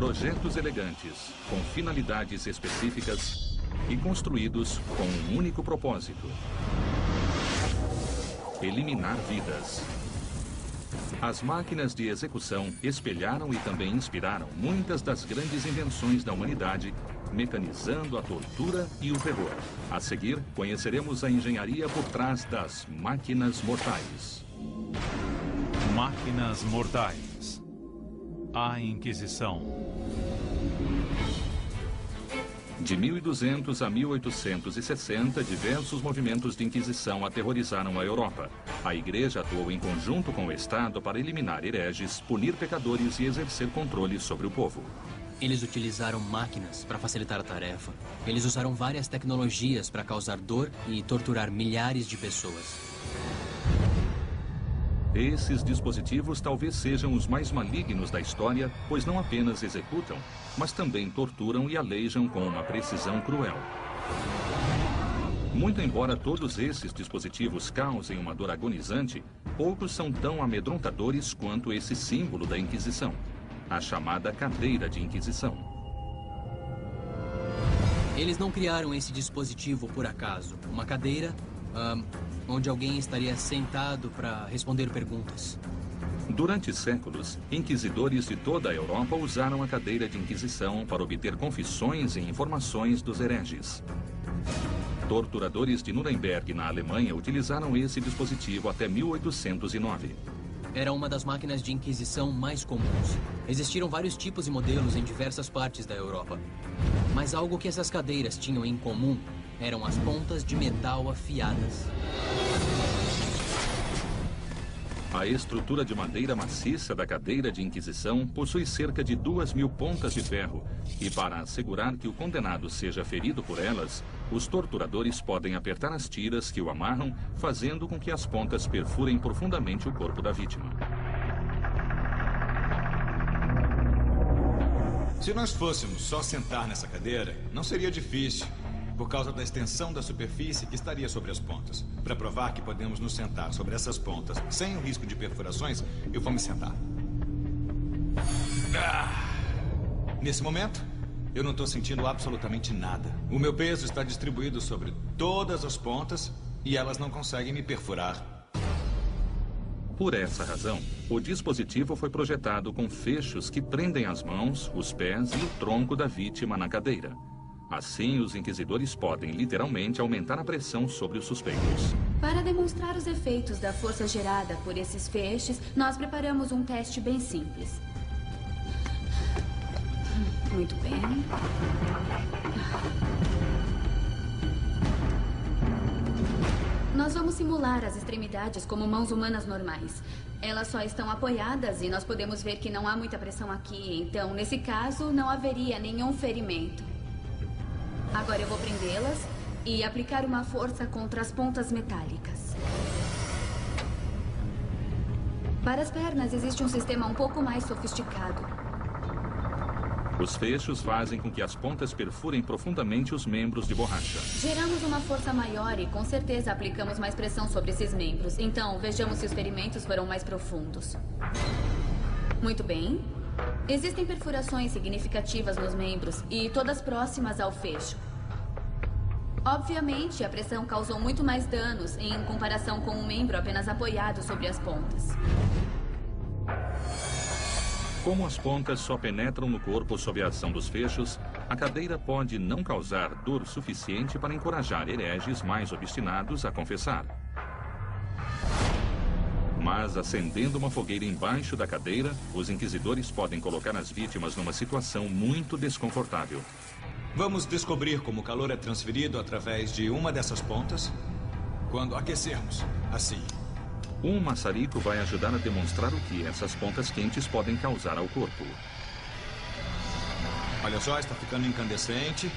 Projetos elegantes, com finalidades específicas e construídos com um único propósito: eliminar vidas. As máquinas de execução espelharam e também inspiraram muitas das grandes invenções da humanidade, mecanizando a tortura e o terror. A seguir, conheceremos a engenharia por trás das máquinas mortais. Máquinas mortais. A Inquisição. De 1200 a 1860, diversos movimentos de Inquisição aterrorizaram a Europa. A Igreja atuou em conjunto com o Estado para eliminar hereges, punir pecadores e exercer controle sobre o povo. Eles utilizaram máquinas para facilitar a tarefa. Eles usaram várias tecnologias para causar dor e torturar milhares de pessoas. Esses dispositivos talvez sejam os mais malignos da história, pois não apenas executam, mas também torturam e aleijam com uma precisão cruel. Muito embora todos esses dispositivos causem uma dor agonizante, poucos são tão amedrontadores quanto esse símbolo da Inquisição, a chamada cadeira de Inquisição. Eles não criaram esse dispositivo por acaso. Uma cadeira onde alguém estaria sentado para responder perguntas. Durante séculos, inquisidores de toda a Europa usaram a cadeira de Inquisição para obter confissões e informações dos hereges. Torturadores de Nuremberg, na Alemanha, utilizaram esse dispositivo até 1809. Era uma das máquinas de Inquisição mais comuns. Existiram vários tipos e modelos em diversas partes da Europa. Mas algo que essas cadeiras tinham em comum eram as pontas de metal afiadas. A estrutura de madeira maciça da cadeira de Inquisição possui cerca de 2.000 pontas de ferro, e para assegurar que o condenado seja ferido por elas, os torturadores podem apertar as tiras que o amarram, fazendo com que as pontas perfurem profundamente o corpo da vítima. Se nós fôssemos só sentar nessa cadeira, não seria difícil, por causa da extensão da superfície que estaria sobre as pontas. Para provar que podemos nos sentar sobre essas pontas sem o risco de perfurações, eu vou me sentar. Nesse momento, eu não estou sentindo absolutamente nada. O meu peso está distribuído sobre todas as pontas e elas não conseguem me perfurar. Por essa razão, o dispositivo foi projetado com fechos que prendem as mãos, os pés e o tronco da vítima na cadeira. Assim, os inquisidores podem, literalmente, aumentar a pressão sobre os suspeitos. Para demonstrar os efeitos da força gerada por esses feixes, nós preparamos um teste bem simples. Muito bem. Nós vamos simular as extremidades como mãos humanas normais. Elas só estão apoiadas e nós podemos ver que não há muita pressão aqui. Então, nesse caso, não haveria nenhum ferimento. Agora eu vou prendê-las e aplicar uma força contra as pontas metálicas. Para as pernas, existe um sistema um pouco mais sofisticado. Os fechos fazem com que as pontas perfurem profundamente os membros de borracha. Geramos uma força maior e, com certeza, aplicamos mais pressão sobre esses membros. Então, vejamos se os ferimentos foram mais profundos. Muito bem. Existem perfurações significativas nos membros e todas próximas ao fecho. Obviamente, a pressão causou muito mais danos em comparação com um membro apenas apoiado sobre as pontas. Como as pontas só penetram no corpo sob a ação dos fechos, a cadeira pode não causar dor suficiente para encorajar hereges mais obstinados a confessar. Mas, acendendo uma fogueira embaixo da cadeira, os inquisidores podem colocar as vítimas numa situação muito desconfortável. Vamos descobrir como o calor é transferido através de uma dessas pontas quando aquecermos, assim. Um maçarico vai ajudar a demonstrar o que essas pontas quentes podem causar ao corpo. Olha só, está ficando incandescente.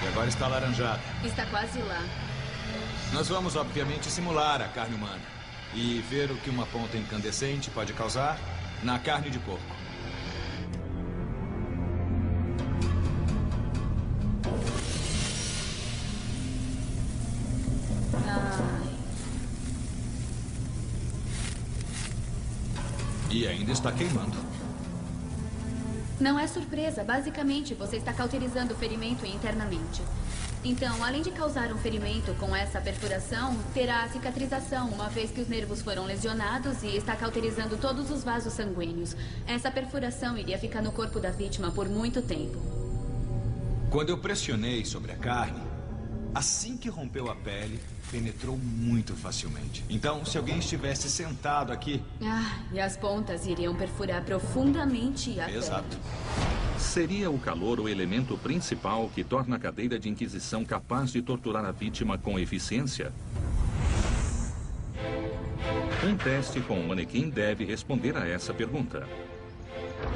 E agora está alaranjada. Está quase lá. Nós vamos, obviamente, simular a carne humana e ver o que uma ponta incandescente pode causar na carne de porco. E ainda está queimando. Não é surpresa. Basicamente, você está cauterizando o ferimento internamente. Então, além de causar um ferimento com essa perfuração, terá cicatrização, uma vez que os nervos foram lesionados e está cauterizando todos os vasos sanguíneos. Essa perfuração iria ficar no corpo da vítima por muito tempo. Quando eu pressionei sobre a carne, assim que rompeu a pele, penetrou muito facilmente. Então, se alguém estivesse sentado aqui... E as pontas iriam perfurar profundamente a pele. Exato. Seria o calor o elemento principal que torna a cadeira de inquisição capaz de torturar a vítima com eficiência? Um teste com o manequim deve responder a essa pergunta.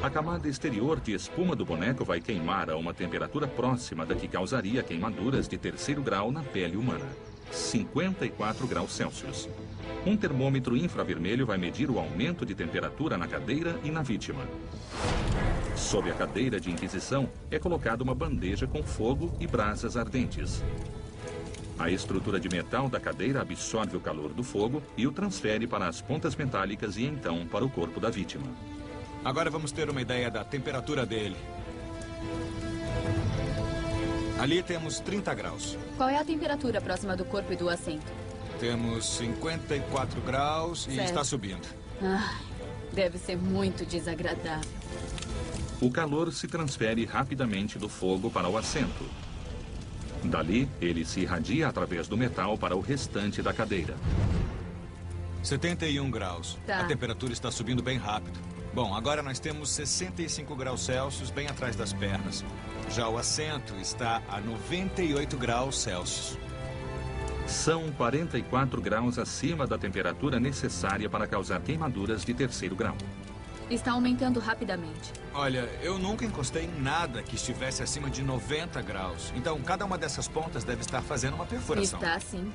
A camada exterior de espuma do boneco vai queimar a uma temperatura próxima da que causaria queimaduras de 3º grau na pele humana, 54 graus Celsius. Um termômetro infravermelho vai medir o aumento de temperatura na cadeira e na vítima. Sob a cadeira de inquisição é colocada uma bandeja com fogo e brasas ardentes. A estrutura de metal da cadeira absorve o calor do fogo e o transfere para as pontas metálicas e então para o corpo da vítima. Agora vamos ter uma ideia da temperatura dele. Ali temos 30 graus. Qual é a temperatura próxima do corpo e do assento? Temos 54 graus e está subindo. Deve ser muito desagradável. O calor se transfere rapidamente do fogo para o assento. Dali, ele se irradia através do metal para o restante da cadeira. 71 graus. Tá. A temperatura está subindo bem rápido. Bom, agora nós temos 65 graus Celsius bem atrás das pernas. Já o assento está a 98 graus Celsius. São 44 graus acima da temperatura necessária para causar queimaduras de 3º grau. Está aumentando rapidamente. Olha, eu nunca encostei em nada que estivesse acima de 90 graus. Então, cada uma dessas pontas deve estar fazendo uma perfuração. Está sim.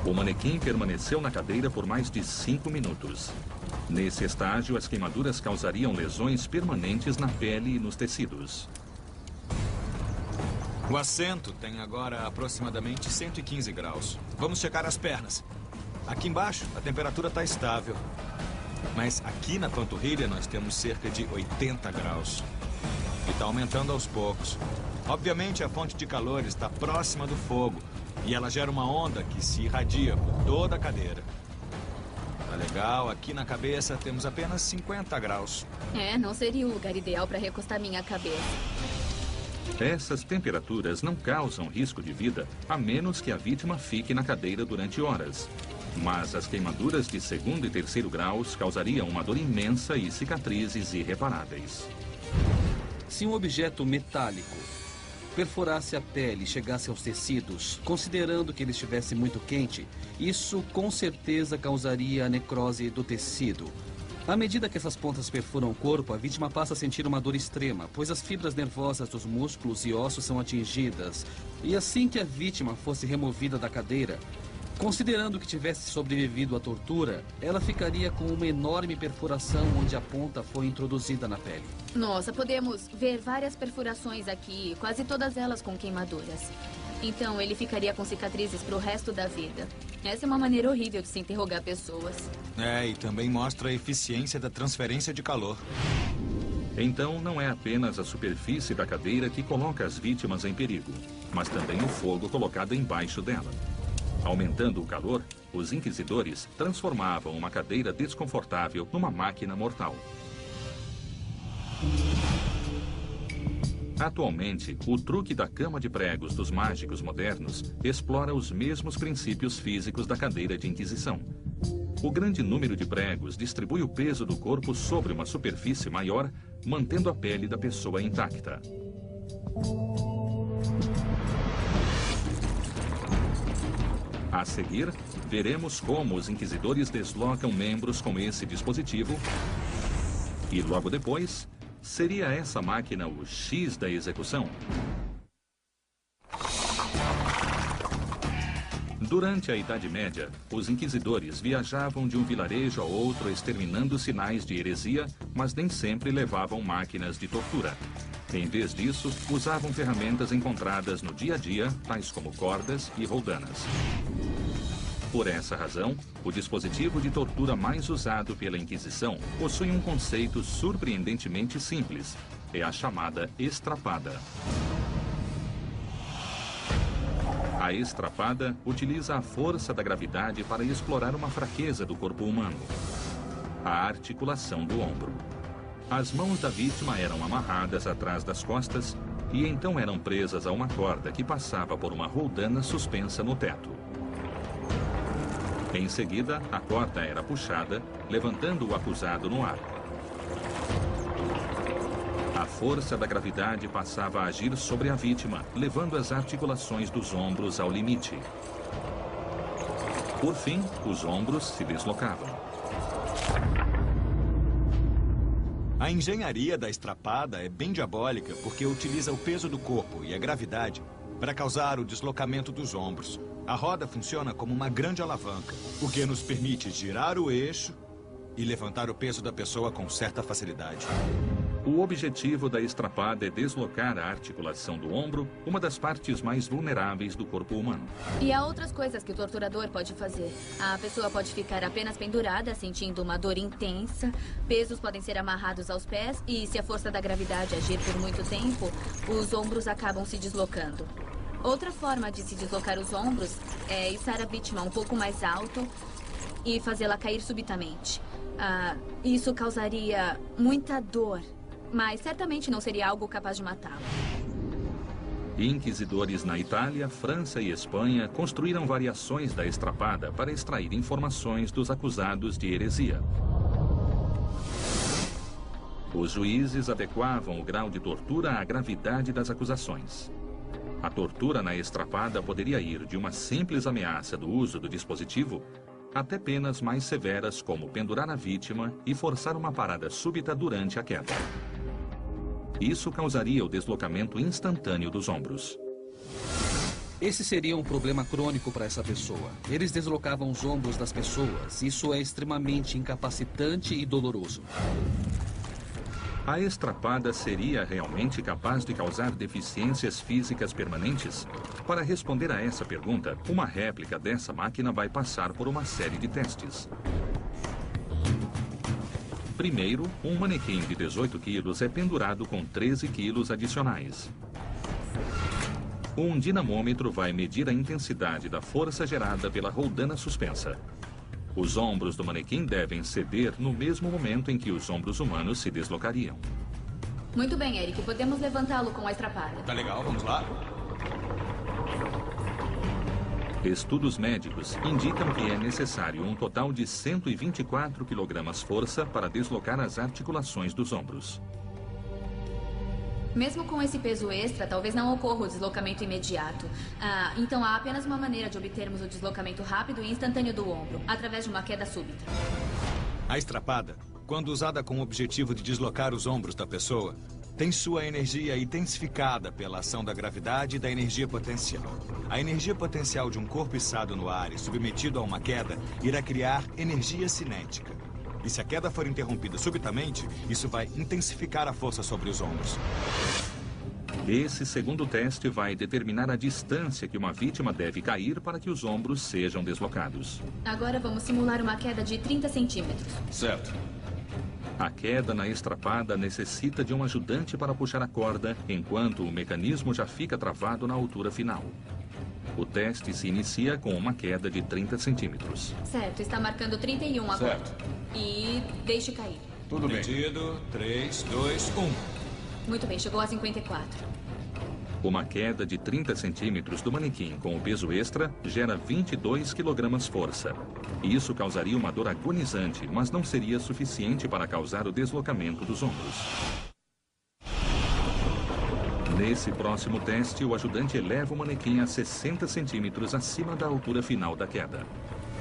O manequim permaneceu na cadeira por mais de 5 minutos. Nesse estágio, as queimaduras causariam lesões permanentes na pele e nos tecidos. O assento tem agora aproximadamente 115 graus. Vamos checar as pernas. Aqui embaixo, a temperatura está estável. Mas aqui na panturrilha nós temos cerca de 80 graus. E está aumentando aos poucos. Obviamente, a fonte de calor está próxima do fogo. E ela gera uma onda que se irradia por toda a cadeira. Tá legal, aqui na cabeça temos apenas 50 graus. Não seria o lugar ideal para recostar minha cabeça. Essas temperaturas não causam risco de vida, a menos que a vítima fique na cadeira durante horas. Mas as queimaduras de 2º e 3º graus causariam uma dor imensa e cicatrizes irreparáveis. Se um objeto metálico perfurasse a pele e chegasse aos tecidos, considerando que ele estivesse muito quente, isso com certeza causaria a necrose do tecido. À medida que essas pontas perfuram o corpo, a vítima passa a sentir uma dor extrema, pois as fibras nervosas dos músculos e ossos são atingidas. E assim que a vítima fosse removida da cadeira, considerando que tivesse sobrevivido à tortura, ela ficaria com uma enorme perfuração onde a ponta foi introduzida na pele. Nossa, podemos ver várias perfurações aqui, quase todas elas com queimaduras. Então ele ficaria com cicatrizes para o resto da vida. Essa é uma maneira horrível de se interrogar pessoas. E também mostra a eficiência da transferência de calor. Então, não é apenas a superfície da cadeira que coloca as vítimas em perigo, mas também o fogo colocado embaixo dela. Aumentando o calor, os inquisidores transformavam uma cadeira desconfortável numa máquina mortal. Atualmente, o truque da cama de pregos dos mágicos modernos explora os mesmos princípios físicos da cadeira de inquisição. O grande número de pregos distribui o peso do corpo sobre uma superfície maior, mantendo a pele da pessoa intacta. A seguir, veremos como os inquisidores deslocam membros com esse dispositivo e, logo depois, seria essa máquina o X da execução? Durante a Idade Média, os inquisidores viajavam de um vilarejo a outro exterminando sinais de heresia, mas nem sempre levavam máquinas de tortura. Em vez disso, usavam ferramentas encontradas no dia a dia, tais como cordas e roldanas. Por essa razão, o dispositivo de tortura mais usado pela Inquisição possui um conceito surpreendentemente simples. É a chamada estrapada. A estrapada utiliza a força da gravidade para explorar uma fraqueza do corpo humano: a articulação do ombro. As mãos da vítima eram amarradas atrás das costas e então eram presas a uma corda que passava por uma roldana suspensa no teto. Em seguida, a corda era puxada, levantando o acusado no ar. A força da gravidade passava a agir sobre a vítima, levando as articulações dos ombros ao limite. Por fim, os ombros se deslocavam. A engenharia da estrapada é bem diabólica porque utiliza o peso do corpo e a gravidade para causar o deslocamento dos ombros. A roda funciona como uma grande alavanca, o que nos permite girar o eixo e levantar o peso da pessoa com certa facilidade. O objetivo da estrapada é deslocar a articulação do ombro, uma das partes mais vulneráveis do corpo humano. E há outras coisas que o torturador pode fazer. A pessoa pode ficar apenas pendurada, sentindo uma dor intensa. Pesos podem ser amarrados aos pés e, se a força da gravidade agir por muito tempo, os ombros acabam se deslocando. Outra forma de se deslocar os ombros é içar a vítima um pouco mais alto e fazê-la cair subitamente. Isso causaria muita dor, mas certamente não seria algo capaz de matá-la. Inquisidores na Itália, França e Espanha construíram variações da estrapada para extrair informações dos acusados de heresia. Os juízes adequavam o grau de tortura à gravidade das acusações. A tortura na estrapada poderia ir de uma simples ameaça do uso do dispositivo até penas mais severas, como pendurar a vítima e forçar uma parada súbita durante a queda. Isso causaria o deslocamento instantâneo dos ombros. Esse seria um problema crônico para essa pessoa. Eles deslocavam os ombros das pessoas. Isso é extremamente incapacitante e doloroso. A estrapada seria realmente capaz de causar deficiências físicas permanentes? Para responder a essa pergunta, uma réplica dessa máquina vai passar por uma série de testes. Primeiro, um manequim de 18 quilos é pendurado com 13 quilos adicionais. Um dinamômetro vai medir a intensidade da força gerada pela roldana suspensa. Os ombros do manequim devem ceder no mesmo momento em que os ombros humanos se deslocariam. Muito bem, Eric. Podemos levantá-lo com a estrapada. Tá legal, vamos lá? Estudos médicos indicam que é necessário um total de 124 kg força para deslocar as articulações dos ombros. Mesmo com esse peso extra, talvez não ocorra o deslocamento imediato. Então há apenas uma maneira de obtermos o deslocamento rápido e instantâneo do ombro, através de uma queda súbita. A estrapada, quando usada com o objetivo de deslocar os ombros da pessoa, tem sua energia intensificada pela ação da gravidade e da energia potencial. A energia potencial de um corpo içado no ar e submetido a uma queda irá criar energia cinética. E se a queda for interrompida subitamente, isso vai intensificar a força sobre os ombros. Esse segundo teste vai determinar a distância que uma vítima deve cair para que os ombros sejam deslocados. Agora vamos simular uma queda de 30 centímetros. Certo. A queda na estrapada necessita de um ajudante para puxar a corda, enquanto o mecanismo já fica travado na altura final. O teste se inicia com uma queda de 30 centímetros. Certo, está marcando 31 agora. Certo. E deixe cair. Tudo bem. 3, 2, 1. Muito bem, chegou a 54. Uma queda de 30 centímetros do manequim com o peso extra gera 22 kg força. Isso causaria uma dor agonizante, mas não seria suficiente para causar o deslocamento dos ombros. Nesse próximo teste, o ajudante eleva o manequim a 60 centímetros acima da altura final da queda.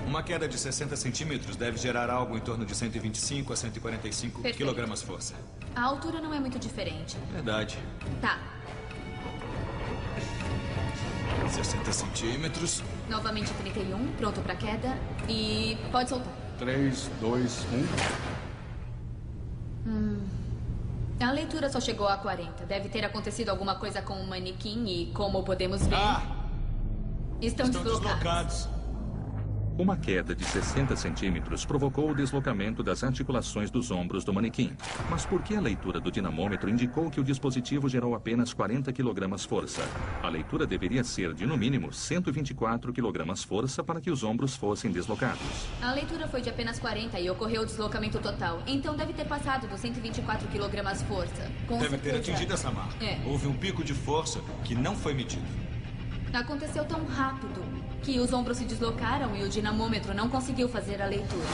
Uma queda de 60 centímetros deve gerar algo em torno de 125 a 145 kg força. A altura não é muito diferente. Verdade. Tá. 60 centímetros. Novamente 31, pronto para queda. E pode soltar. 3, 2, 1. A leitura só chegou a 40. Deve ter acontecido alguma coisa com o manequim e, como podemos ver, estão deslocados. Uma queda de 60 centímetros provocou o deslocamento das articulações dos ombros do manequim. Mas por que a leitura do dinamômetro indicou que o dispositivo gerou apenas 40 kg força? A leitura deveria ser de, no mínimo, 124 kg força para que os ombros fossem deslocados. A leitura foi de apenas 40 e ocorreu o deslocamento total. Então deve ter passado dos 124 kg força. Deve ter atingido essa marca. Houve um pico de força que não foi medido. Aconteceu tão rápido que os ombros se deslocaram e o dinamômetro não conseguiu fazer a leitura.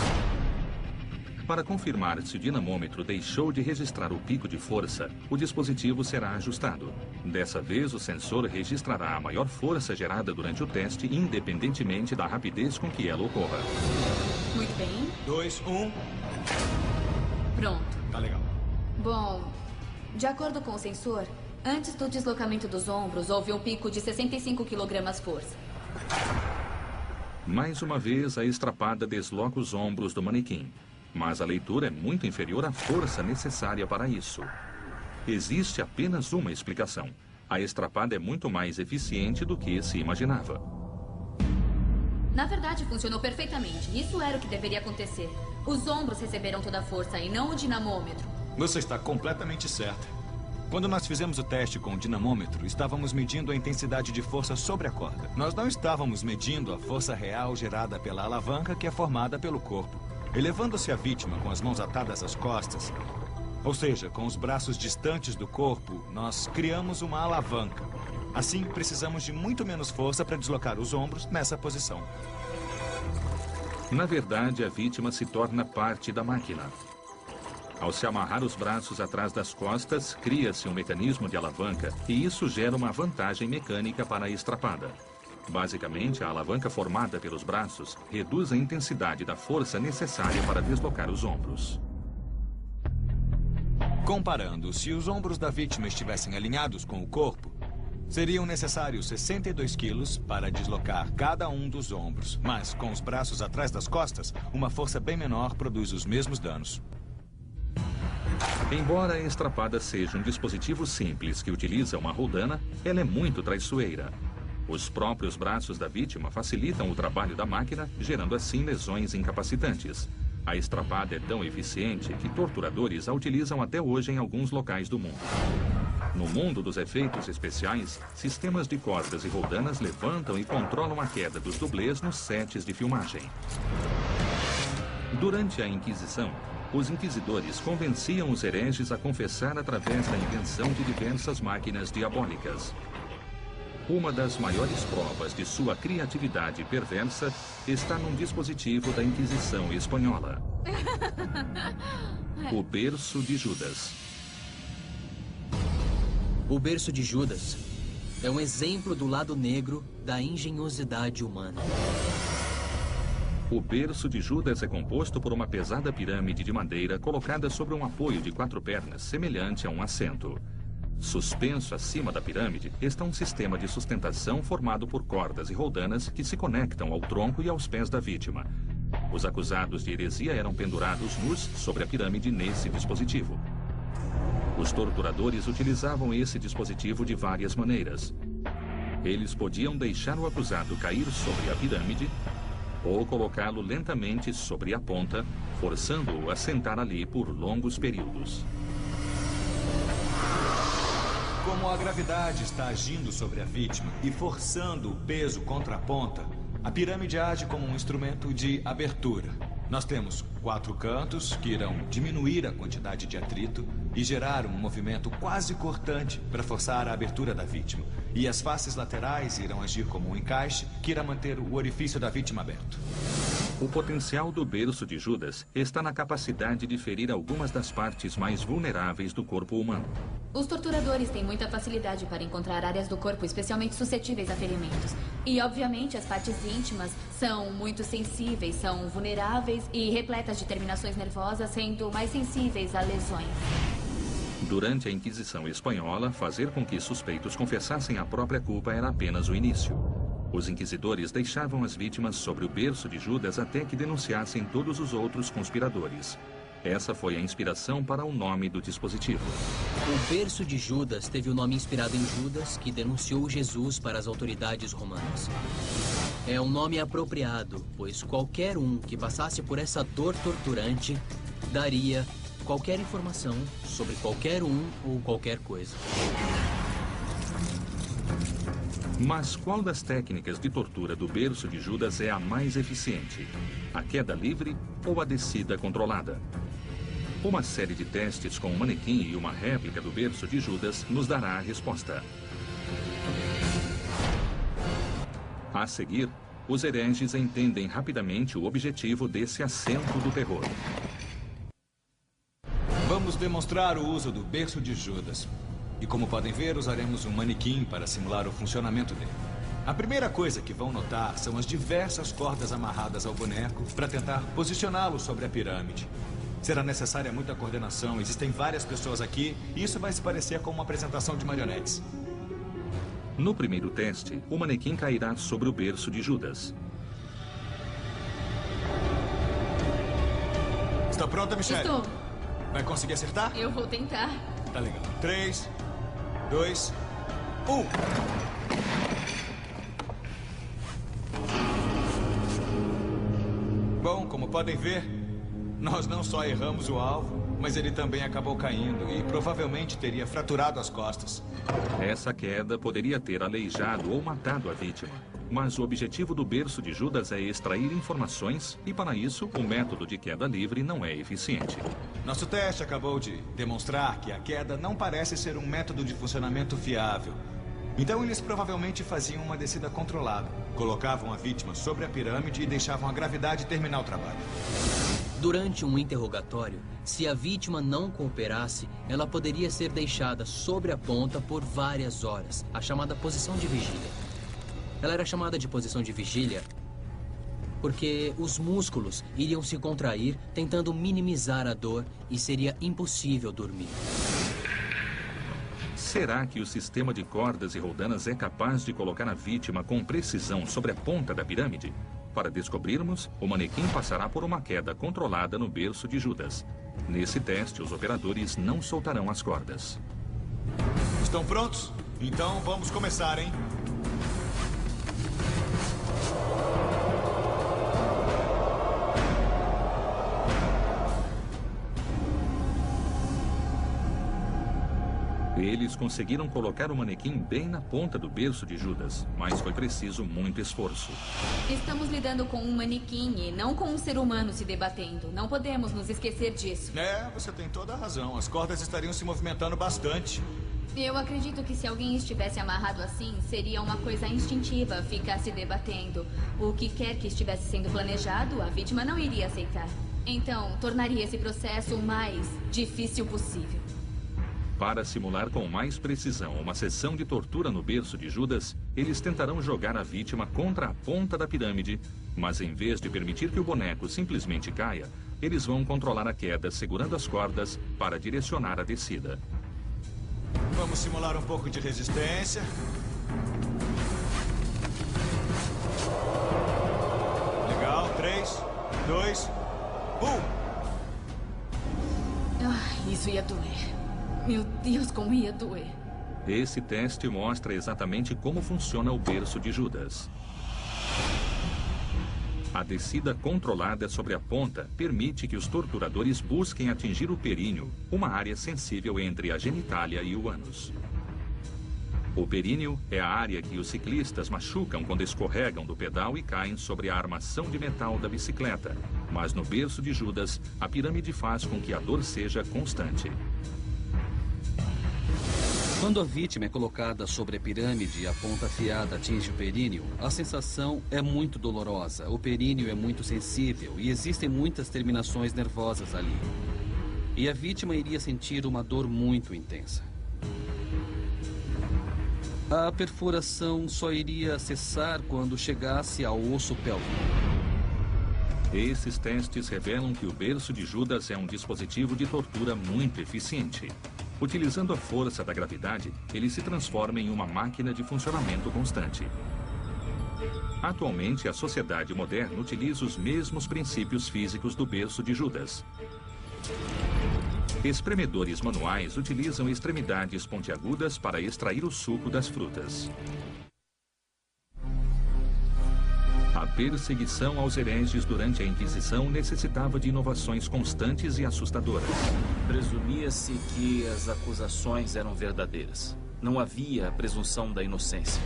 Para confirmar se o dinamômetro deixou de registrar o pico de força, o dispositivo será ajustado. Dessa vez, o sensor registrará a maior força gerada durante o teste, independentemente da rapidez com que ela ocorra. Muito bem. 2, 1. Pronto. Tá legal. Bom, de acordo com o sensor, antes do deslocamento dos ombros, houve um pico de 65 kg força. Mais uma vez, a estrapada desloca os ombros do manequim. Mas a leitura é muito inferior à força necessária para isso. Existe apenas uma explicação. A estrapada é muito mais eficiente do que se imaginava. Na verdade, funcionou perfeitamente. Isso era o que deveria acontecer. Os ombros receberam toda a força e não o dinamômetro. Você está completamente certa. Quando nós fizemos o teste com o dinamômetro, estávamos medindo a intensidade de força sobre a corda. Nós não estávamos medindo a força real gerada pela alavanca que é formada pelo corpo. Elevando-se a vítima com as mãos atadas às costas, ou seja, com os braços distantes do corpo, nós criamos uma alavanca. Assim, precisamos de muito menos força para deslocar os ombros nessa posição. Na verdade, a vítima se torna parte da máquina. Ao se amarrar os braços atrás das costas, cria-se um mecanismo de alavanca e isso gera uma vantagem mecânica para a estrapada. Basicamente, a alavanca formada pelos braços reduz a intensidade da força necessária para deslocar os ombros. Comparando, se os ombros da vítima estivessem alinhados com o corpo, seriam necessários 62 quilos para deslocar cada um dos ombros. Mas, com os braços atrás das costas, uma força bem menor produz os mesmos danos. Embora a estrapada seja um dispositivo simples que utiliza uma roldana, ela é muito traiçoeira. Os próprios braços da vítima facilitam o trabalho da máquina, gerando assim lesões incapacitantes. A estrapada é tão eficiente que torturadores a utilizam até hoje em alguns locais do mundo. No mundo dos efeitos especiais, sistemas de cordas e roldanas levantam e controlam a queda dos dublês nos sets de filmagem. Durante a Inquisição, os inquisidores convenciam os hereges a confessar através da invenção de diversas máquinas diabólicas. Uma das maiores provas de sua criatividade perversa está num dispositivo da Inquisição espanhola. O berço de Judas. O berço de Judas é um exemplo do lado negro da engenhosidade humana. O berço de Judas é composto por uma pesada pirâmide de madeira colocada sobre um apoio de 4 pernas, semelhante a um assento. Suspenso acima da pirâmide está um sistema de sustentação formado por cordas e roldanas que se conectam ao tronco e aos pés da vítima. Os acusados de heresia eram pendurados nus sobre a pirâmide nesse dispositivo. Os torturadores utilizavam esse dispositivo de várias maneiras. Eles podiam deixar o acusado cair sobre a pirâmide ou colocá-lo lentamente sobre a ponta, forçando-o a sentar ali por longos períodos. Como a gravidade está agindo sobre a vítima e forçando o peso contra a ponta, a pirâmide age como um instrumento de abertura. Nós temos 4 cantos que irão diminuir a quantidade de atrito e gerar um movimento quase cortante para forçar a abertura da vítima. E as faces laterais irão agir como um encaixe que irá manter o orifício da vítima aberto. O potencial do berço de Judas está na capacidade de ferir algumas das partes mais vulneráveis do corpo humano. Os torturadores têm muita facilidade para encontrar áreas do corpo especialmente suscetíveis a ferimentos. E, obviamente, as partes íntimas são muito sensíveis, são vulneráveis e repletas de terminações nervosas, sendo mais sensíveis a lesões. Durante a Inquisição Espanhola, fazer com que suspeitos confessassem a própria culpa era apenas o início. Os inquisidores deixavam as vítimas sobre o berço de Judas até que denunciassem todos os outros conspiradores. Essa foi a inspiração para o nome do dispositivo. O berço de Judas teve o nome inspirado em Judas, que denunciou Jesus para as autoridades romanas. É um nome apropriado, pois qualquer um que passasse por essa dor torturante daria qualquer informação sobre qualquer um ou qualquer coisa. Mas qual das técnicas de tortura do berço de Judas é a mais eficiente? A queda livre ou a descida controlada? Uma série de testes com um manequim e uma réplica do berço de Judas nos dará a resposta. A seguir, os hereges entendem rapidamente o objetivo desse assento do terror. Vamos demonstrar o uso do berço de Judas. E como podem ver, usaremos um manequim para simular o funcionamento dele. A primeira coisa que vão notar são as diversas cordas amarradas ao boneco para tentar posicioná-lo sobre a pirâmide. Será necessária muita coordenação, existem várias pessoas aqui e isso vai se parecer com uma apresentação de marionetes. No primeiro teste, o manequim cairá sobre o berço de Judas. Está pronta, Michelle? Estou. Vai conseguir acertar? Eu vou tentar. Tá legal. 3, 2, 1. Bom, como podem ver, nós não só erramos o alvo, mas ele também acabou caindo e provavelmente teria fraturado as costas. Essa queda poderia ter aleijado ou matado a vítima. Mas o objetivo do berço de Judas é extrair informações e, para isso, o método de queda livre não é eficiente. Nosso teste acabou de demonstrar que a queda não parece ser um método de funcionamento fiável. Então eles provavelmente faziam uma descida controlada. Colocavam a vítima sobre a pirâmide e deixavam a gravidade terminar o trabalho. Durante um interrogatório, se a vítima não cooperasse, ela poderia ser deixada sobre a ponta por várias horas, a chamada posição de vigília. Ela era chamada de posição de vigília porque os músculos iriam se contrair, tentando minimizar a dor, e seria impossível dormir. Será que o sistema de cordas e roldanas é capaz de colocar a vítima com precisão sobre a ponta da pirâmide? Para descobrirmos, o manequim passará por uma queda controlada no berço de Judas. Nesse teste, os operadores não soltarão as cordas. Estão prontos? Então vamos começar, hein? Eles conseguiram colocar o manequim bem na ponta do berço de Judas, mas foi preciso muito esforço. Estamos lidando com um manequim e não com um ser humano se debatendo. Não podemos nos esquecer disso. Você tem toda a razão. As cordas estariam se movimentando bastante. Eu acredito que se alguém estivesse amarrado assim, seria uma coisa instintiva ficar se debatendo. O que quer que estivesse sendo planejado, a vítima não iria aceitar. Então, tornaria esse processo o mais difícil possível. Para simular com mais precisão uma sessão de tortura no berço de Judas, eles tentarão jogar a vítima contra a ponta da pirâmide, mas em vez de permitir que o boneco simplesmente caia, eles vão controlar a queda segurando as cordas para direcionar a descida. Vamos simular um pouco de resistência. Legal, 3, 2, 1. Isso ia doer. Meu Deus, como ia doer. Esse teste mostra exatamente como funciona o berço de Judas. A descida controlada sobre a ponta permite que os torturadores busquem atingir o períneo, uma área sensível entre a genitália e o ânus. O períneo é a área que os ciclistas machucam quando escorregam do pedal e caem sobre a armação de metal da bicicleta. Mas no berço de Judas, a pirâmide faz com que a dor seja constante. Quando a vítima é colocada sobre a pirâmide e a ponta afiada atinge o períneo, a sensação é muito dolorosa. O períneo é muito sensível e existem muitas terminações nervosas ali. E a vítima iria sentir uma dor muito intensa. A perfuração só iria cessar quando chegasse ao osso pélvico. Esses testes revelam que o berço de Judas é um dispositivo de tortura muito eficiente. Utilizando a força da gravidade, ele se transforma em uma máquina de funcionamento constante. Atualmente, a sociedade moderna utiliza os mesmos princípios físicos do berço de Judas. Espremedores manuais utilizam extremidades pontiagudas para extrair o suco das frutas. A perseguição aos hereges durante a Inquisição necessitava de inovações constantes e assustadoras. Presumia-se que as acusações eram verdadeiras. Não havia a presunção da inocência.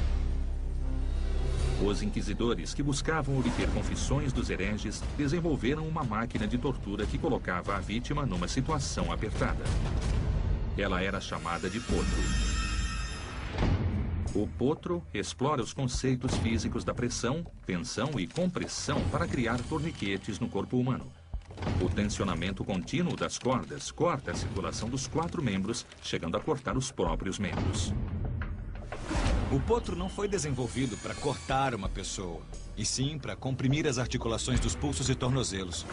Os inquisidores, que buscavam obter confissões dos hereges, desenvolveram uma máquina de tortura que colocava a vítima numa situação apertada. Ela era chamada de potro. O potro explora os conceitos físicos da pressão, tensão e compressão para criar torniquetes no corpo humano. O tensionamento contínuo das cordas corta a circulação dos 4 membros, chegando a cortar os próprios membros. O potro não foi desenvolvido para cortar uma pessoa, e sim para comprimir as articulações dos pulsos e tornozelos.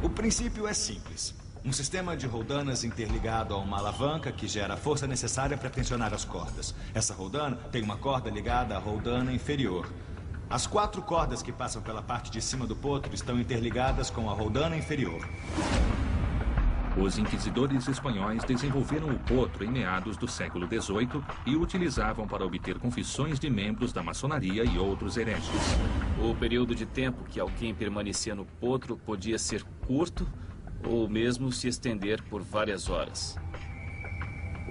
O princípio é simples. Um sistema de roldanas interligado a uma alavanca que gera a força necessária para tensionar as cordas. Essa roldana tem uma corda ligada à roldana inferior. As 4 cordas que passam pela parte de cima do potro estão interligadas com a roldana inferior. Os inquisidores espanhóis desenvolveram o potro em meados do século XVIII e o utilizavam para obter confissões de membros da maçonaria e outros hereges. O período de tempo que alguém permanecia no potro podia ser curto ou mesmo se estender por várias horas.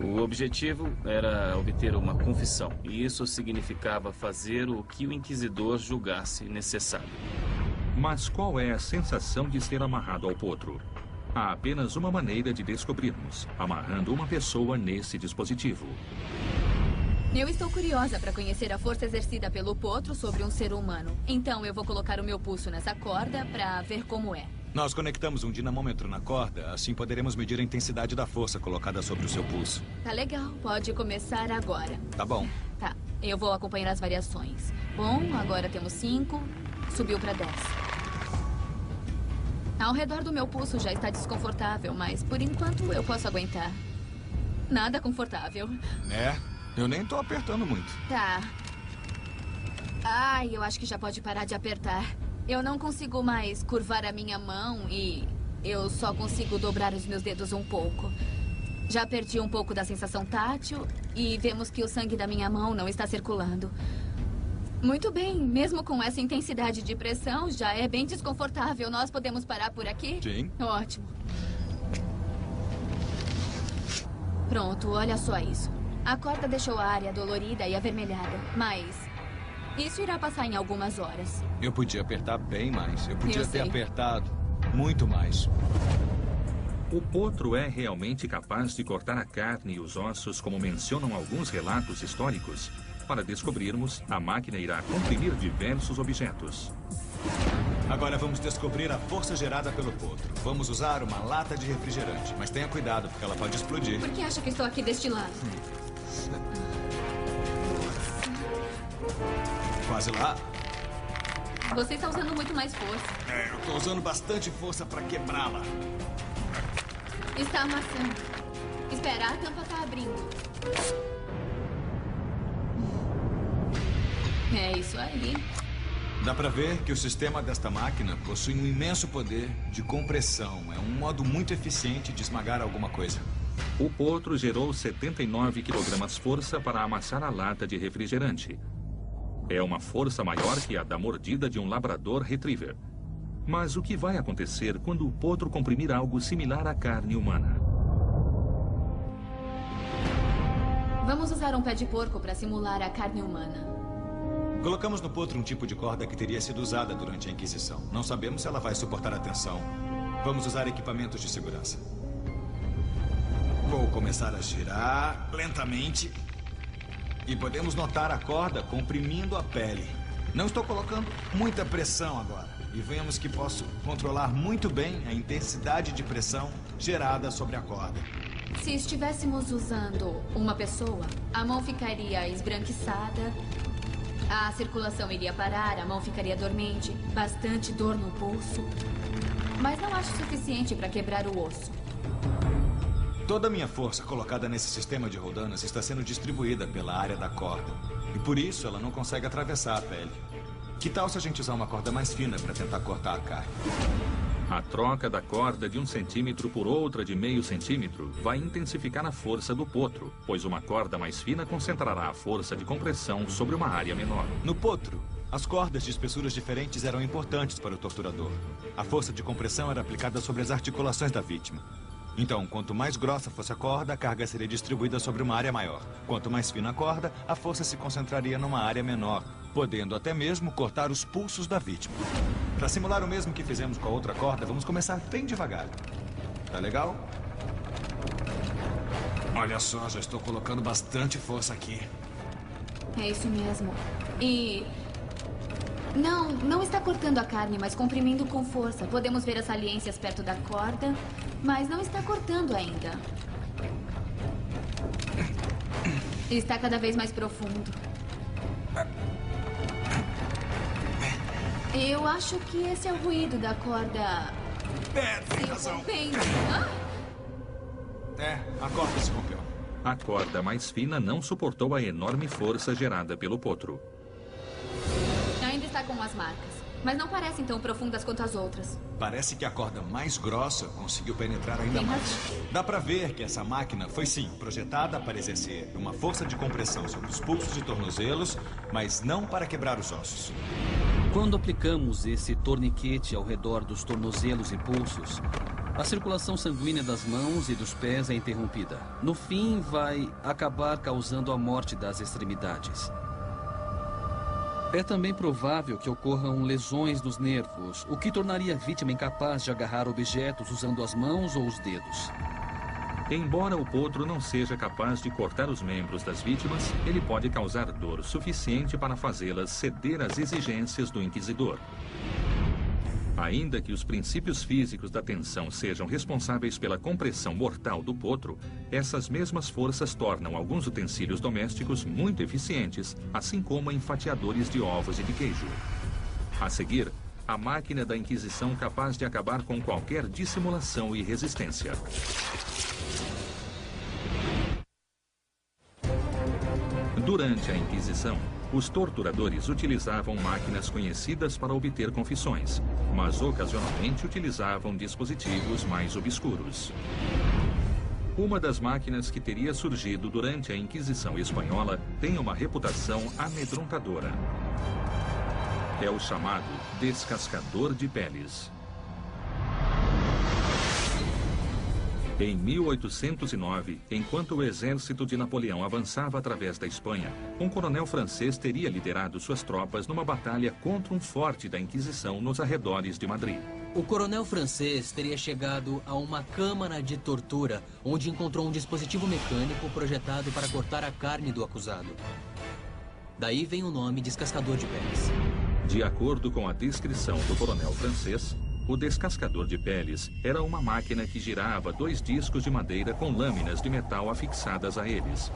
O objetivo era obter uma confissão, e isso significava fazer o que o inquisidor julgasse necessário. Mas qual é a sensação de ser amarrado ao potro? Há apenas uma maneira de descobrirmos, amarrando uma pessoa nesse dispositivo. Eu estou curiosa para conhecer a força exercida pelo potro sobre um ser humano. Então eu vou colocar o meu pulso nessa corda para ver como é. Nós conectamos um dinamômetro na corda, assim poderemos medir a intensidade da força colocada sobre o seu pulso. Tá legal, pode começar agora. Tá bom. Tá, eu vou acompanhar as variações. Bom, agora temos 5, subiu para 10. Ao redor do meu pulso já está desconfortável, mas por enquanto eu posso aguentar. Nada confortável. É, eu nem tô apertando muito. Tá. Ai, eu acho que já pode parar de apertar. Eu não consigo mais curvar a minha mão e eu só consigo dobrar os meus dedos um pouco. Já perdi um pouco da sensação tátil e vemos que o sangue da minha mão não está circulando. Muito bem, mesmo com essa intensidade de pressão, já é bem desconfortável. Nós podemos parar por aqui? Sim. Ótimo. Pronto, olha só isso. A corda deixou a área dolorida e avermelhada, mas isso irá passar em algumas horas. Eu podia apertar bem mais. Eu podia Eu ter sei. apertado muito mais. O potro é realmente capaz de cortar a carne e os ossos, como mencionam alguns relatos históricos? Para descobrirmos, a máquina irá comprimir diversos objetos. Agora vamos descobrir a força gerada pelo potro. Vamos usar uma lata de refrigerante, mas tenha cuidado, porque ela pode explodir. Por que acha que estou aqui deste lado? Quase lá. Você está usando muito mais força. É, eu tô usando bastante força para quebrá-la. Está amassando. Espera, a tampa está abrindo. É isso aí. Dá pra ver que o sistema desta máquina possui um imenso poder de compressão. É um modo muito eficiente de esmagar alguma coisa. O potro gerou 79 kg-força para amassar a lata de refrigerante. É uma força maior que a da mordida de um labrador retriever. Mas o que vai acontecer quando o potro comprimir algo similar à carne humana? Vamos usar um pé de porco para simular a carne humana. Colocamos no potro um tipo de corda que teria sido usada durante a Inquisição. Não sabemos se ela vai suportar a tensão. Vamos usar equipamentos de segurança. Vou começar a girar lentamente. E podemos notar a corda comprimindo a pele. Não estou colocando muita pressão agora. E vemos que posso controlar muito bem a intensidade de pressão gerada sobre a corda. Se estivéssemos usando uma pessoa, a mão ficaria esbranquiçada, a circulação iria parar, a mão ficaria dormente, bastante dor no pulso. Mas não acho suficiente para quebrar o osso. Toda a minha força colocada nesse sistema de roldanas está sendo distribuída pela área da corda. E por isso ela não consegue atravessar a pele. Que tal se a gente usar uma corda mais fina para tentar cortar a carne? A troca da corda de 1 centímetro por outra de meio centímetro vai intensificar a força do potro, pois uma corda mais fina concentrará a força de compressão sobre uma área menor. No potro, as cordas de espessuras diferentes eram importantes para o torturador. A força de compressão era aplicada sobre as articulações da vítima. Então, quanto mais grossa fosse a corda, a carga seria distribuída sobre uma área maior. Quanto mais fina a corda, a força se concentraria numa área menor, podendo até mesmo cortar os pulsos da vítima. Para simular o mesmo que fizemos com a outra corda, vamos começar bem devagar. Tá legal? Olha só, já estou colocando bastante força aqui. É isso mesmo. E... Não está cortando a carne, mas comprimindo com força. Podemos ver as saliências perto da corda, mas não está cortando ainda. Está cada vez mais profundo. Eu acho que esse é o ruído da corda. Tem razão. A corda se rompeu. A corda mais fina não suportou a enorme força gerada pelo potro. Ainda está com as marcas, mas não parecem tão profundas quanto as outras. Parece que a corda mais grossa conseguiu penetrar ainda Tem mais. razão. Dá pra ver que essa máquina foi sim projetada para exercer uma força de compressão sobre os pulsos e tornozelos, mas não para quebrar os ossos. Quando aplicamos esse torniquete ao redor dos tornozelos e pulsos, a circulação sanguínea das mãos e dos pés é interrompida. No fim, vai acabar causando a morte das extremidades. É também provável que ocorram lesões nos nervos, o que tornaria a vítima incapaz de agarrar objetos usando as mãos ou os dedos. Embora o potro não seja capaz de cortar os membros das vítimas, ele pode causar dor suficiente para fazê-las ceder às exigências do inquisidor. Ainda que os princípios físicos da tensão sejam responsáveis pela compressão mortal do potro, essas mesmas forças tornam alguns utensílios domésticos muito eficientes, assim como enfatiadores de ovos e de queijo. A seguir, a máquina da Inquisição capaz de acabar com qualquer dissimulação e resistência. Durante a Inquisição, os torturadores utilizavam máquinas conhecidas para obter confissões, mas ocasionalmente utilizavam dispositivos mais obscuros. Uma das máquinas que teria surgido durante a Inquisição Espanhola tem uma reputação amedrontadora. É o chamado descascador de peles. Em 1809, enquanto o exército de Napoleão avançava através da Espanha, um coronel francês teria liderado suas tropas numa batalha contra um forte da Inquisição nos arredores de Madrid. O coronel francês teria chegado a uma câmara de tortura, onde encontrou um dispositivo mecânico projetado para cortar a carne do acusado. Daí vem o nome descascador de peles. De acordo com a descrição do coronel francês, o descascador de peles era uma máquina que girava 2 discos de madeira com lâminas de metal afixadas a eles.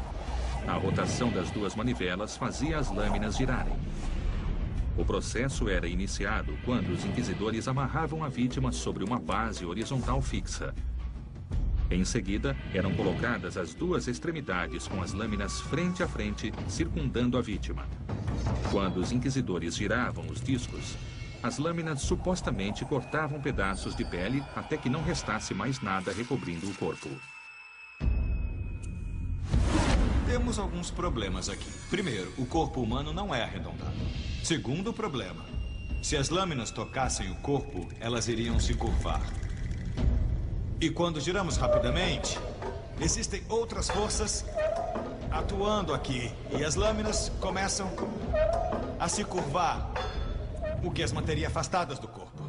A rotação das 2 manivelas fazia as lâminas girarem. O processo era iniciado quando os inquisidores amarravam a vítima sobre uma base horizontal fixa. Em seguida, eram colocadas as 2 extremidades com as lâminas frente a frente, circundando a vítima. Quando os inquisidores giravam os discos, as lâminas supostamente cortavam pedaços de pele até que não restasse mais nada recobrindo o corpo. Temos alguns problemas aqui. Primeiro, o corpo humano não é arredondado. Segundo problema, se as lâminas tocassem o corpo, elas iriam se curvar. E quando giramos rapidamente, existem outras forças atuando aqui. E as lâminas começam a se curvar, o que as manteria afastadas do corpo.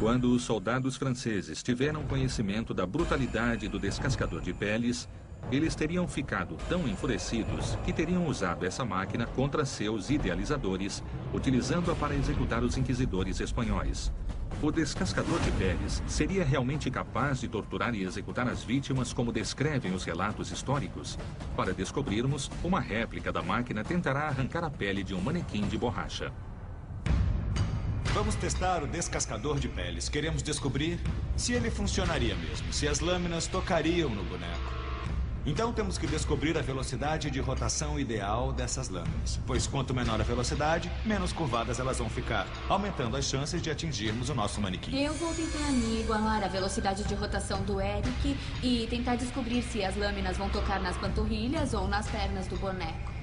Quando os soldados franceses tiveram conhecimento da brutalidade do descascador de peles, eles teriam ficado tão enfurecidos que teriam usado essa máquina contra seus idealizadores, utilizando-a para executar os inquisidores espanhóis. O descascador de peles seria realmente capaz de torturar e executar as vítimas como descrevem os relatos históricos? Para descobrirmos, uma réplica da máquina tentará arrancar a pele de um manequim de borracha. Vamos testar o descascador de peles. Queremos descobrir se ele funcionaria mesmo, se as lâminas tocariam no boneco. Então temos que descobrir a velocidade de rotação ideal dessas lâminas. Pois quanto menor a velocidade, menos curvadas elas vão ficar, aumentando as chances de atingirmos o nosso manequim. Eu vou tentar me igualar à velocidade de rotação do Eric e tentar descobrir se as lâminas vão tocar nas panturrilhas ou nas pernas do boneco.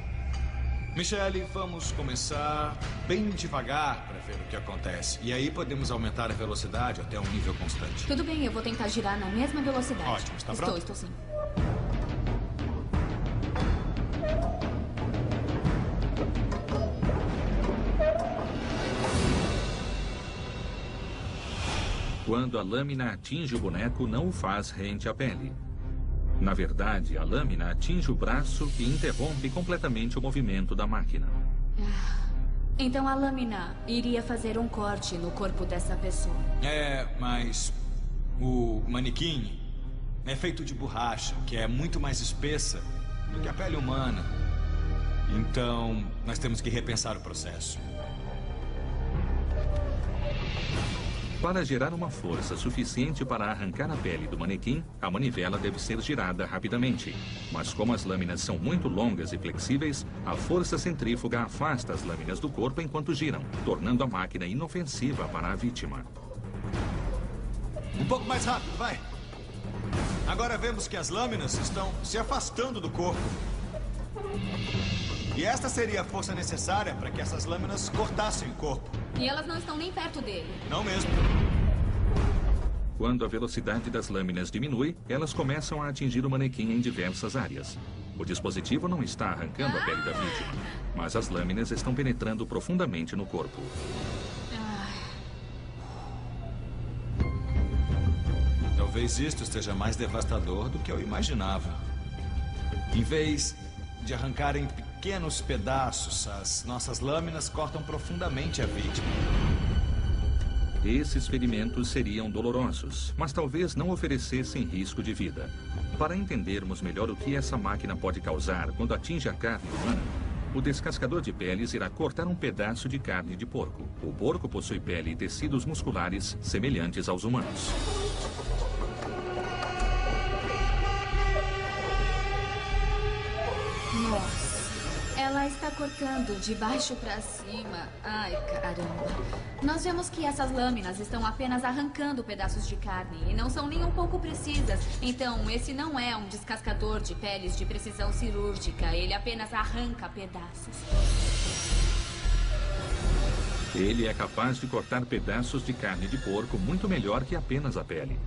Michelle, vamos começar bem devagar para ver o que acontece. E aí podemos aumentar a velocidade até um nível constante. Tudo bem, eu vou tentar girar na mesma velocidade. Ótimo, está pronto? Estou sim. Quando a lâmina atinge o boneco, não o faz rente à pele. Na verdade, a lâmina atinge o braço e interrompe completamente o movimento da máquina. Então a lâmina iria fazer um corte no corpo dessa pessoa. Mas o manequim é feito de borracha, que é muito mais espessa do que a pele humana. Então, nós temos que repensar o processo. Para gerar uma força suficiente para arrancar a pele do manequim, a manivela deve ser girada rapidamente. Mas como as lâminas são muito longas e flexíveis, a força centrífuga afasta as lâminas do corpo enquanto giram, tornando a máquina inofensiva para a vítima. Um pouco mais rápido, vai! Agora vemos que as lâminas estão se afastando do corpo. E esta seria a força necessária para que essas lâminas cortassem o corpo. E elas não estão nem perto dele. Não mesmo. Quando a velocidade das lâminas diminui, elas começam a atingir o manequim em diversas áreas. O dispositivo não está arrancando a pele da vítima, mas as lâminas estão penetrando profundamente no corpo. Talvez isto esteja mais devastador do que eu imaginava. Em vez de arrancar em pequenos pedaços, as nossas lâminas cortam profundamente a vítima. Esses ferimentos seriam dolorosos, mas talvez não oferecessem risco de vida. Para entendermos melhor o que essa máquina pode causar quando atinge a carne humana, o descascador de peles irá cortar um pedaço de carne de porco. O porco possui pele e tecidos musculares semelhantes aos humanos. Nossa, ela está cortando de baixo para cima. Ai, caramba. Nós vemos que essas lâminas estão apenas arrancando pedaços de carne e não são nem um pouco precisas. Então, esse não é um descascador de peles de precisão cirúrgica. Ele apenas arranca pedaços. Ele é capaz de cortar pedaços de carne de porco muito melhor que apenas a pele.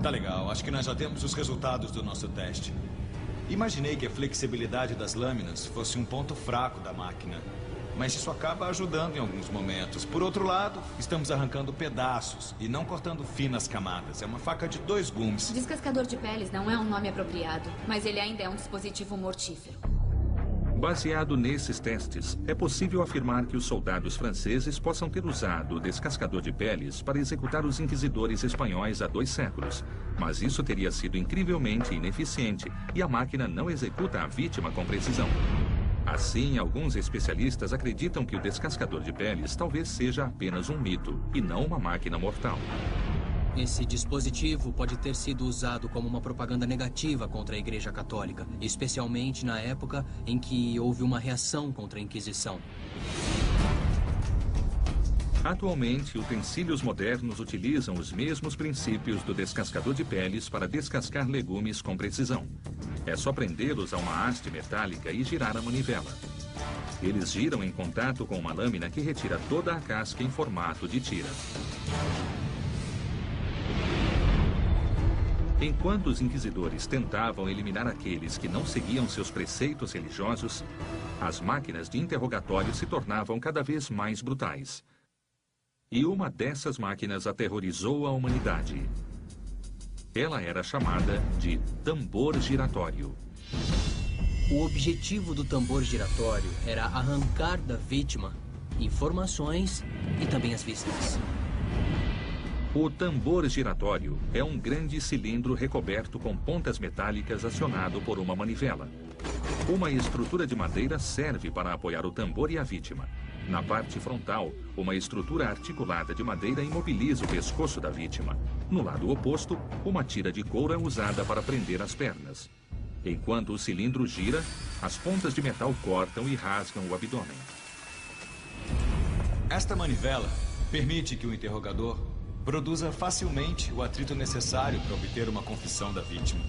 Tá legal, acho que nós já temos os resultados do nosso teste. Imaginei que a flexibilidade das lâminas fosse um ponto fraco da máquina. Mas isso acaba ajudando em alguns momentos. Por outro lado, estamos arrancando pedaços e não cortando finas camadas. É uma faca de 2 gumes. Descascador de peles não é um nome apropriado, mas ele ainda é um dispositivo mortífero. Baseado nesses testes, é possível afirmar que os soldados franceses possam ter usado o descascador de peles para executar os inquisidores espanhóis há 2 séculos. Mas isso teria sido incrivelmente ineficiente e a máquina não executa a vítima com precisão. Assim, alguns especialistas acreditam que o descascador de peles talvez seja apenas um mito e não uma máquina mortal. Esse dispositivo pode ter sido usado como uma propaganda negativa contra a Igreja Católica, especialmente na época em que houve uma reação contra a Inquisição. Atualmente, utensílios modernos utilizam os mesmos princípios do descascador de peles para descascar legumes com precisão. É só prendê-los a uma haste metálica e girar a manivela. Eles giram em contato com uma lâmina que retira toda a casca em formato de tira. Enquanto os inquisidores tentavam eliminar aqueles que não seguiam seus preceitos religiosos, as máquinas de interrogatório se tornavam cada vez mais brutais. E uma dessas máquinas aterrorizou a humanidade. Ela era chamada de tambor giratório. O objetivo do tambor giratório era arrancar da vítima informações e também as vísceras. O tambor giratório é um grande cilindro recoberto com pontas metálicas acionado por uma manivela. Uma estrutura de madeira serve para apoiar o tambor e a vítima. Na parte frontal, uma estrutura articulada de madeira imobiliza o pescoço da vítima. No lado oposto, uma tira de couro é usada para prender as pernas. Enquanto o cilindro gira, as pontas de metal cortam e rasgam o abdômen. Esta manivela permite que o interrogador produza facilmente o atrito necessário para obter uma confissão da vítima.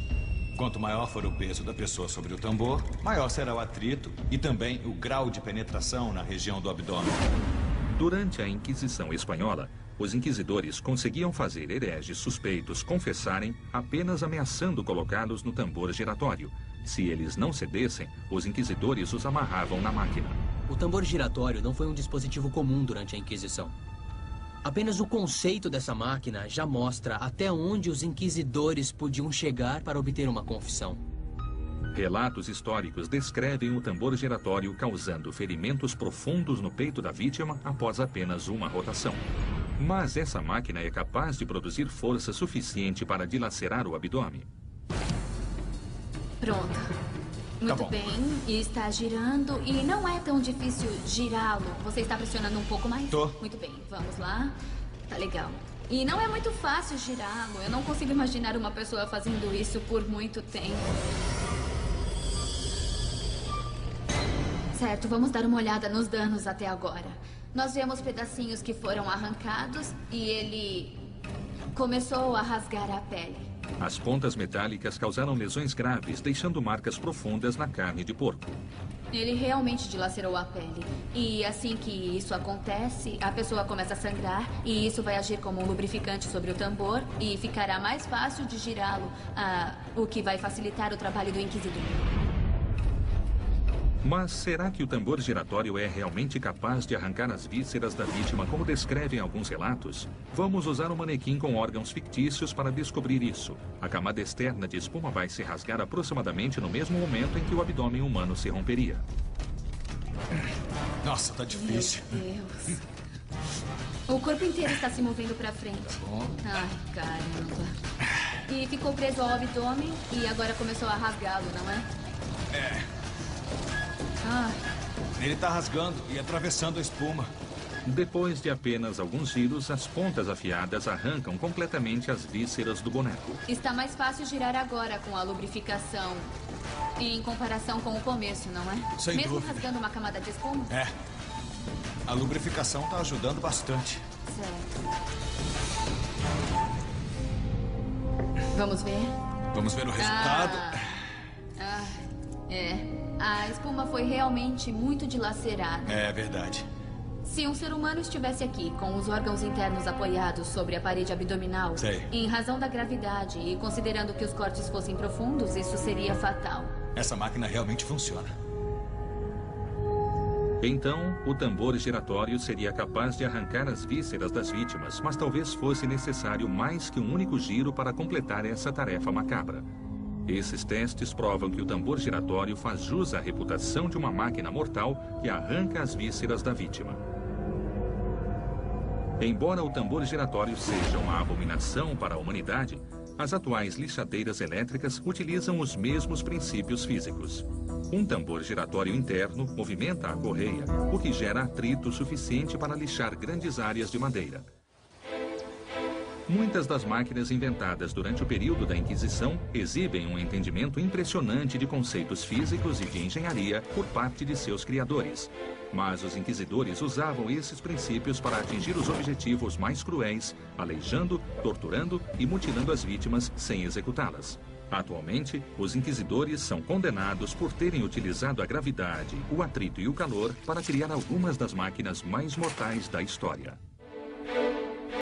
Quanto maior for o peso da pessoa sobre o tambor, maior será o atrito e também o grau de penetração na região do abdômen. Durante a Inquisição Espanhola, os inquisidores conseguiam fazer hereges suspeitos confessarem apenas ameaçando colocá-los no tambor giratório. Se eles não cedessem, os inquisidores os amarravam na máquina. O tambor giratório não foi um dispositivo comum durante a Inquisição. Apenas o conceito dessa máquina já mostra até onde os inquisidores podiam chegar para obter uma confissão. Relatos históricos descrevem o tambor giratório causando ferimentos profundos no peito da vítima após apenas uma rotação. Mas essa máquina é capaz de produzir força suficiente para dilacerar o abdômen. Pronto. Muito bom. bem, e está girando e não é tão difícil girá-lo. Você está pressionando um pouco mais? Tô. Muito bem, vamos lá. Tá legal. E não é muito fácil girá-lo. Eu não consigo imaginar uma pessoa fazendo isso por muito tempo. Certo, vamos dar uma olhada nos danos até agora. Nós vemos pedacinhos que foram arrancados e ele começou a rasgar a pele. As pontas metálicas causaram lesões graves, deixando marcas profundas na carne de porco. Ele realmente dilacerou a pele. E assim que isso acontece, a pessoa começa a sangrar e isso vai agir como um lubrificante sobre o tambor e ficará mais fácil de girá-lo, o que vai facilitar o trabalho do inquisidor. Mas será que o tambor giratório é realmente capaz de arrancar as vísceras da vítima, como descrevem alguns relatos? Vamos usar um manequim com órgãos fictícios para descobrir isso. A camada externa de espuma vai se rasgar aproximadamente no mesmo momento em que o abdômen humano se romperia. Nossa, tá difícil. Meu Deus. O corpo inteiro está se movendo para frente. Tá bom. Ai, caramba. E ficou preso ao abdômen e agora começou a rasgá-lo, não é? É. Ai. Ele tá rasgando e atravessando a espuma. Depois de apenas alguns giros, as pontas afiadas arrancam completamente as vísceras do boneco. Está mais fácil girar agora com a lubrificação em comparação com o começo, não é? Sem Mesmo dúvida. rasgando uma camada de espuma? É. A lubrificação tá ajudando bastante. Certo. Vamos ver? Vamos ver o resultado. É. A espuma foi realmente muito dilacerada. É verdade. Se um ser humano estivesse aqui, com os órgãos internos apoiados sobre a parede abdominal, Sei. em razão da gravidade e considerando que os cortes fossem profundos, isso seria fatal. Essa máquina realmente funciona. Então, o tambor giratório seria capaz de arrancar as vísceras das vítimas, mas talvez fosse necessário mais que um único giro para completar essa tarefa macabra. Esses testes provam que o tambor giratório faz jus à reputação de uma máquina mortal que arranca as vísceras da vítima. Embora o tambor giratório seja uma abominação para a humanidade, as atuais lixadeiras elétricas utilizam os mesmos princípios físicos. Um tambor giratório interno movimenta a correia, o que gera atrito suficiente para lixar grandes áreas de madeira. Muitas das máquinas inventadas durante o período da Inquisição exibem um entendimento impressionante de conceitos físicos e de engenharia por parte de seus criadores. Mas os inquisidores usavam esses princípios para atingir os objetivos mais cruéis, aleijando, torturando e mutilando as vítimas sem executá-las. Atualmente, os inquisidores são condenados por terem utilizado a gravidade, o atrito e o calor para criar algumas das máquinas mais mortais da história.